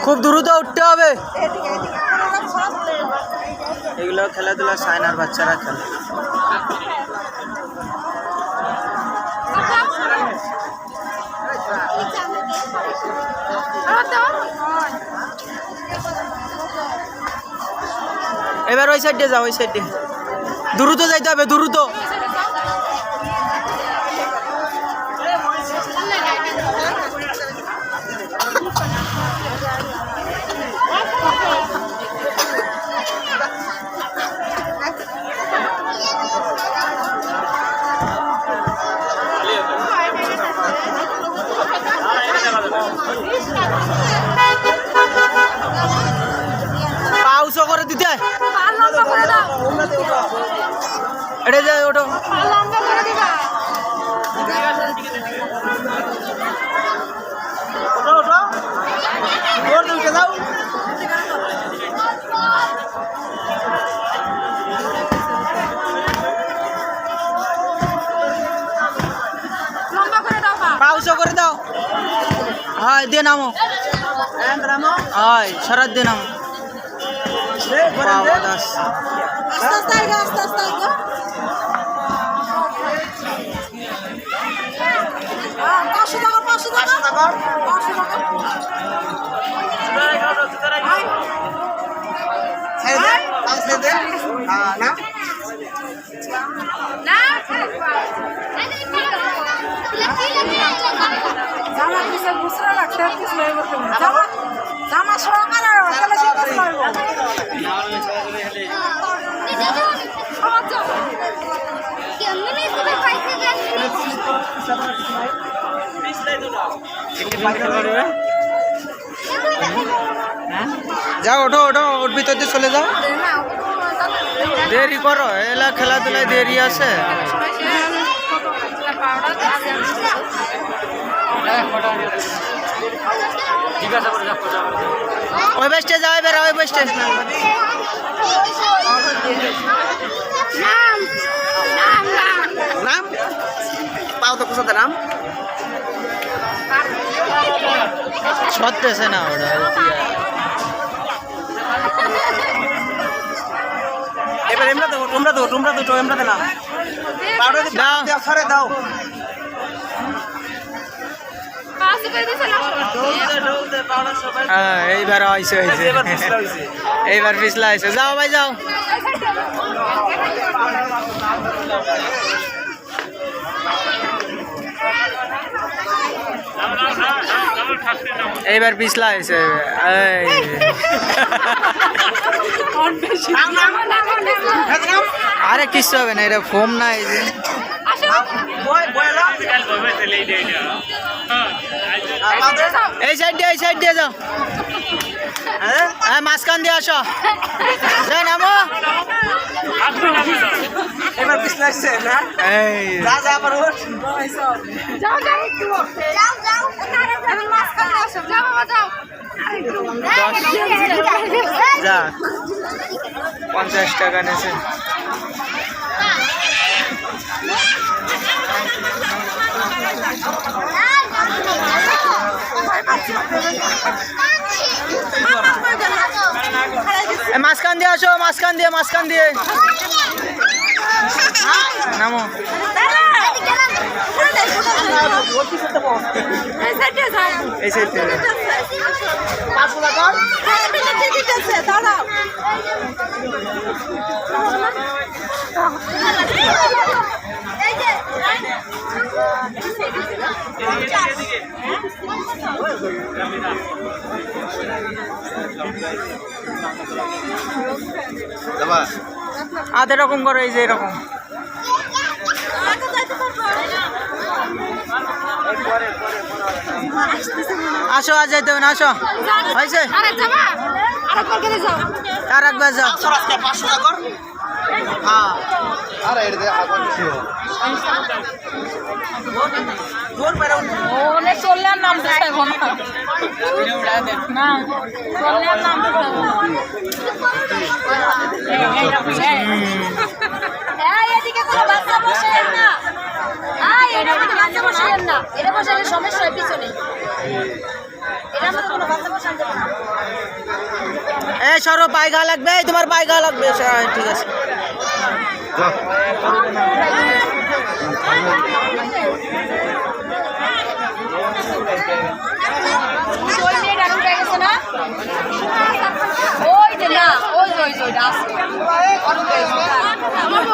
খুব দ্রুত উঠতে হবে। এগুলো খেলাধুলা চায়নার বাচ্চারা খেলে। এবার ওই সাইডে যাও, ওই সাইডে দ্রুত যাইতে হবে, দ্রুত। পাউসো করে দিতে এটা যে ওটো যাও। পাউসো করে দাও। হয় দিয়ে নামো, হয় সরাত দিয়ে নামো। যাও, ওঠো ওঠো, ওর ভিতর দিয়ে চলে যাও। দেরি করো, এলা খেলাধুলায় দেরি আছে। ওই বেস্টে যাও, এবার ওই বেস্টে। নাম পাও তো কোথাতে নাম সত্যছে না ওটা। এবার এমরা তো তোমরা তো এমরাতে নাম পাউডার দাও, সরে দাও। এইবার আইসে হয়েছে, এইবার পিছলা আইসে। যাও ভাই যাও। এইবার পিছলা আইসে। আরে কিচ্ছু হবে না, এটা ফোম না। এই যে এই সাইড দিয়ে যাও। হ্যাঁ মাঝখান দিয়ে আসো। নামো। এবার পিছলে আসছে না। যা যা আবার ওঠ। যা 50 টাকা নেছে। মাঝখান দিয়ে আসো, মাঝখান দিয়ে নামো। এই সাইড আধা রকম করো, এই যে এরকম। আসো, আজ যাইতে হবে না, আসো হয়েছে। আর একবার যাও। চললে নাম এদিকে কোনো বাচ্চা বসেন না, এদিকে বাচ্চা বসেন না, এটা বসালে সমস্যা হয় পিছনে, এটা আমাদের কোনো বাচ্চা বসান যাবে না। সরো পায়ে ঘা লাগবে, এই তোমার পায়ে ঘা লাগবে। ঠিক আছে।